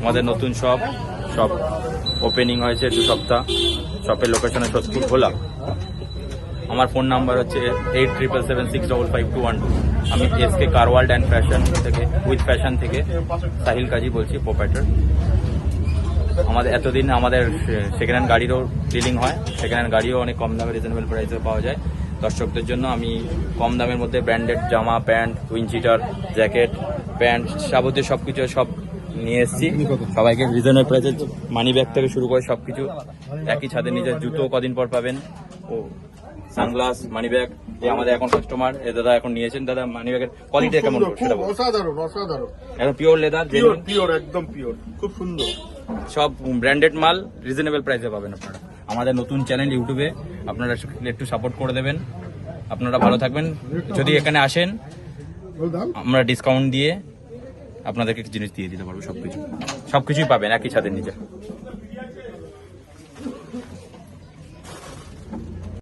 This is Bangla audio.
আমাদের নতুন শপ ওপেনিং হয়েছে 2 সপ্তাহ। শপের লোকেশন সোদপুর ভোলা। আমার ফোন নাম্বার হচ্ছে 8776555212। আমি SK car world and fashion থেকে উইথ ফ্যাশন থেকে সাহিল কাজী বলছি, প্রোপাইটার। আমাদের এতদিন আমাদের সেকেন্ড হ্যান্ড গাড়িরও ডিলিং হয়, সেকেন্ড হ্যান্ড গাড়িও অনেক কম দামে রিজনেবল প্রাইসে পাওয়া যায়। দর্শকদের জন্য আমি কম দামের মধ্যে ব্র্যান্ডেড জামা, প্যান্ট, উইন্ডচিটার, জ্যাকেট, প্যান্ট, যাবতীয় সবকিছু সব নিয়ে এসেছি সবাইকে রিজনেবল প্রাইসে। মানি ব্যাগ থেকে শুরু করে সবকিছু একই ছাদের নিচে। জুতো কদিন পর পাবেন, ও সানগ্লাস, মানি ব্যাগ। আমাদের এখন কাস্টমার দাদা এখন নিয়েছেন। দাদা মানি ব্যাগের কোয়ালিটি কেমন? অসাধারণ অসাধারণ, একদম পিওর লেদার, পিওর একদম পিওর, খুব সুন্দর। সব ব্র্যান্ডেড মাল রিজনেবল প্রাইসে পাবেন আপনারা। আমাদের নতুন চ্যানেল ইউটিউবে, আপনারা একটু সাপোর্ট করে দেবেন। আপনারা ভালো থাকবেন। যদি এখানে আসেন আমরা ডিসকাউন্ট দিয়ে আপনাদেরকে জিনিস দিয়ে দিতে পারবো। সবকিছুই পাবেন একই ছাদের নিচে।